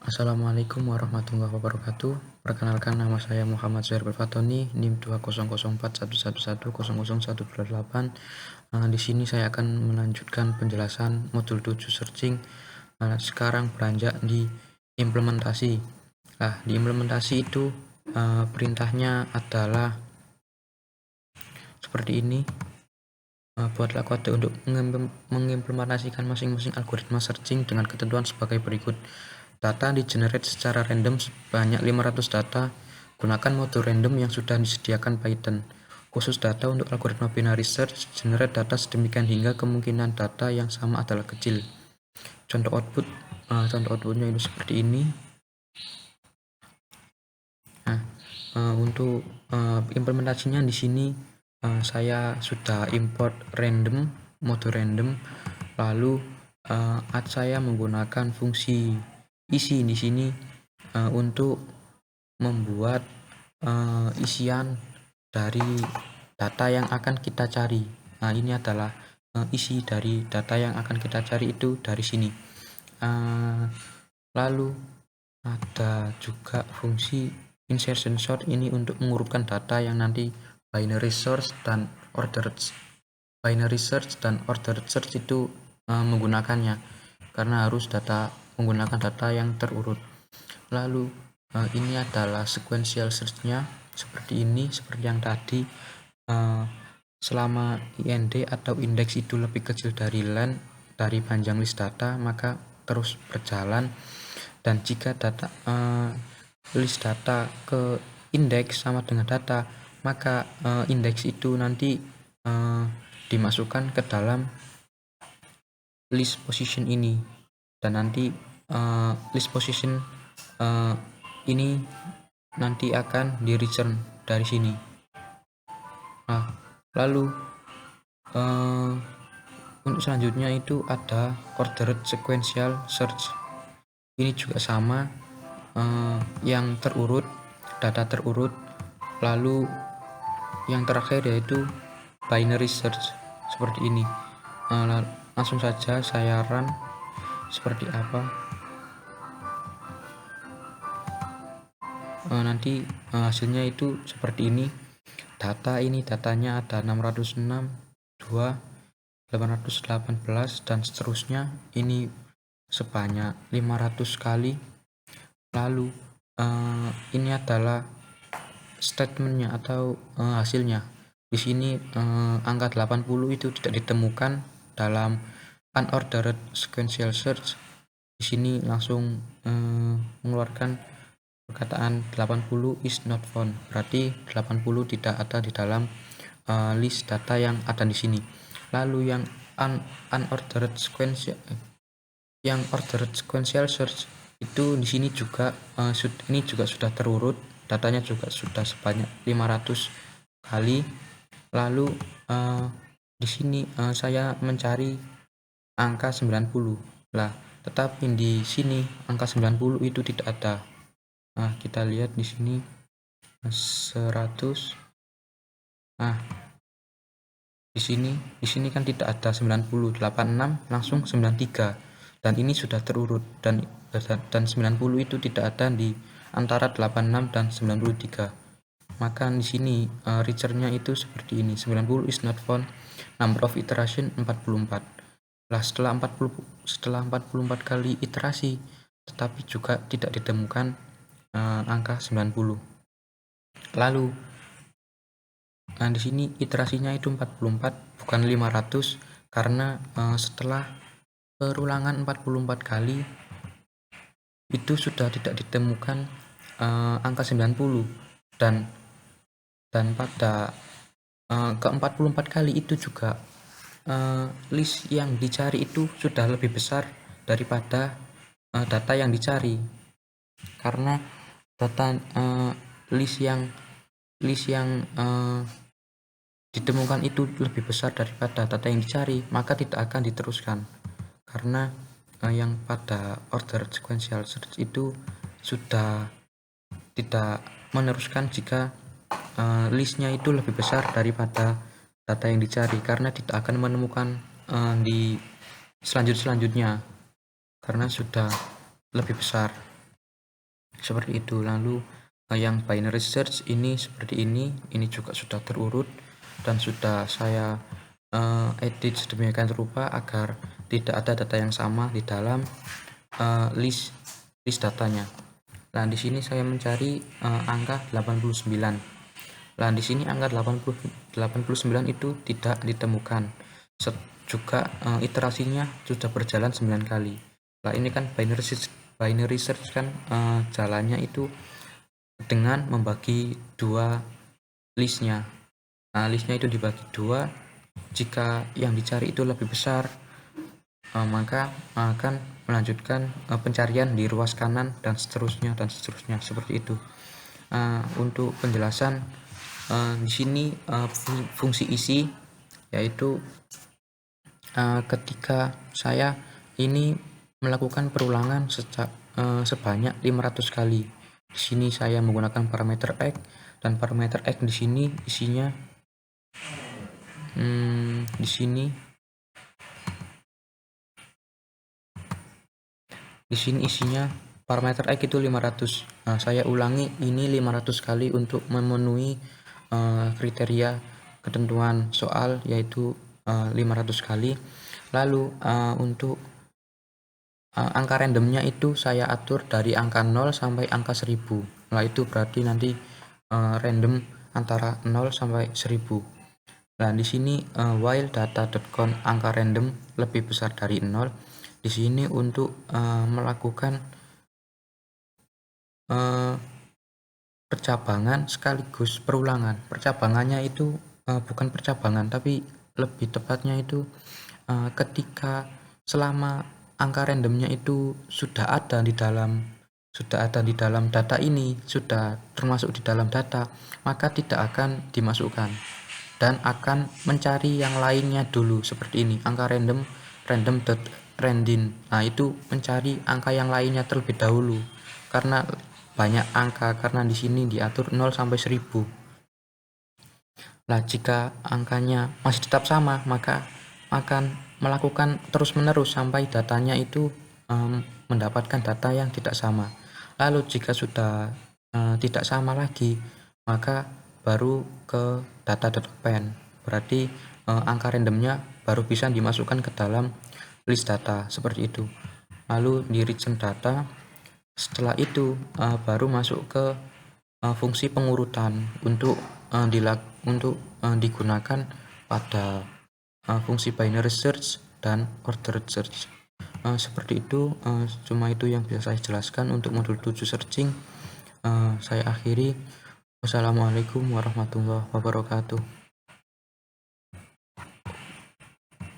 Assalamualaikum warahmatullahi wabarakatuh. Perkenalkan, nama saya Muhammad Zuhair Fatoni, NIM 2004111001028. Di sini saya akan melanjutkan penjelasan modul 7 searching. Sekarang beranjak di implementasi. Di implementasi itu perintahnya adalah seperti ini. Buatlah kode untuk mengimplementasikan masing-masing algoritma searching dengan ketentuan sebagai berikut. Data di-generate secara random sebanyak 500 data. Gunakan mode random yang sudah disediakan Python. Khusus data untuk algoritma binary search, generate data sedemikian hingga kemungkinan data yang sama adalah kecil. Contoh outputnya itu seperti ini. Untuk implementasinya di sini saya sudah import mode random, lalu saya menggunakan fungsi isi di sini untuk membuat isian dari data yang akan kita cari. Ini adalah isi dari data yang akan kita cari itu dari sini. Lalu ada juga fungsi insertion sort, ini untuk mengurutkan data yang nanti binary search dan ordered search itu menggunakannya, karena harus menggunakan data yang terurut. Lalu ini adalah sequential search-nya seperti ini, seperti yang tadi. Selama IND atau indeks itu lebih kecil dari len, dari panjang list data, maka terus berjalan. Dan jika data list data ke indeks sama dengan data, maka indeks itu nanti dimasukkan ke dalam list position ini, dan nanti list position ini nanti akan di return dari sini. Lalu untuk selanjutnya itu ada ordered sequential search. Ini juga sama, yang terurut, data terurut. Lalu yang terakhir yaitu binary search seperti ini. Langsung saja saya run seperti apa. Nanti hasilnya itu seperti ini. Datanya ada 606, 2, 818 dan seterusnya. Ini sebanyak 500 kali. Lalu ini adalah statementnya atau hasilnya. Di sini angka 80 itu tidak ditemukan dalam unordered sequential search. Di sini langsung mengeluarkan perkataan 80 is not found, berarti 80 tidak ada di dalam list data yang ada di sini. Lalu yang ordered sequential search itu di sini juga ini juga sudah terurut, datanya juga sudah sebanyak 500 kali. Lalu di sini saya mencari angka 90 lah, tetapi di sini angka 90 itu tidak ada. Kita lihat di sini 100. Di sini kan tidak ada 90, 86 langsung 93, dan ini sudah terurut, dan 90 itu tidak ada di antara 86 dan 93. Maka di sini return-nya itu seperti ini, 90 is not found, number of iteration 44. Setelah 44 kali iterasi tetapi juga tidak ditemukan angka 90. Lalu di sini iterasinya itu 44 bukan 500, karena setelah perulangan 44 kali itu sudah tidak ditemukan angka 90, dan pada ke 44 kali itu juga list yang dicari itu sudah lebih besar daripada data yang dicari, karena data list yang ditemukan itu lebih besar daripada data yang dicari, maka tidak akan diteruskan, karena yang pada order sequential search itu sudah tidak meneruskan jika listnya itu lebih besar daripada data yang dicari, karena tidak akan menemukan di selanjutnya karena sudah lebih besar. seperti itu. Lalu yang binary search ini seperti ini juga sudah terurut dan sudah saya edit sedemikian rupa agar tidak ada data yang sama di dalam list datanya. Nah, di sini saya mencari angka 89. Nah, di sini angka 89 itu tidak ditemukan. Juga iterasinya sudah berjalan 9 kali. Nah, ini kan binary search kan jalannya itu dengan membagi dua listnya. Nah, listnya itu dibagi dua. Jika yang dicari itu lebih besar, maka akan melanjutkan pencarian di ruas kanan dan seterusnya seperti itu. Untuk penjelasan di sini fungsi isi yaitu ketika saya ini melakukan perulangan sebanyak 500 kali. Di sini saya menggunakan parameter x dan parameter x di sini isinya di sini isinya parameter x itu 500. Nah, saya ulangi ini 500 kali untuk memenuhi kriteria ketentuan soal yaitu 500 kali. Lalu untuk angka randomnya itu saya atur dari angka 0 sampai angka 1000. Nah, itu berarti nanti random antara 0 sampai 1000. Nah, di sini while data.count angka random lebih besar dari 0. Di sini untuk melakukan percabangan sekaligus perulangan. Percabangannya itu bukan percabangan, tapi lebih tepatnya itu ketika selama angka randomnya itu sudah ada di dalam data ini, sudah termasuk di dalam data, maka tidak akan dimasukkan dan akan mencari yang lainnya dulu seperti ini, angka random.randin. Nah, itu mencari angka yang lainnya terlebih dahulu karena banyak angka, karena di sini diatur 0 sampai 1000. Nah, jika angkanya masih tetap sama, maka akan melakukan terus-menerus sampai datanya itu mendapatkan data yang tidak sama. Lalu jika sudah tidak sama lagi, maka baru ke data.append. Berarti angka randomnya baru bisa dimasukkan ke dalam list data seperti itu. Lalu di return data, setelah itu baru masuk ke fungsi pengurutan untuk digunakan pada fungsi binary search dan ordered search. Seperti itu, cuma itu yang bisa saya jelaskan untuk modul 7 searching. Saya akhiri. Wassalamualaikum warahmatullahi wabarakatuh.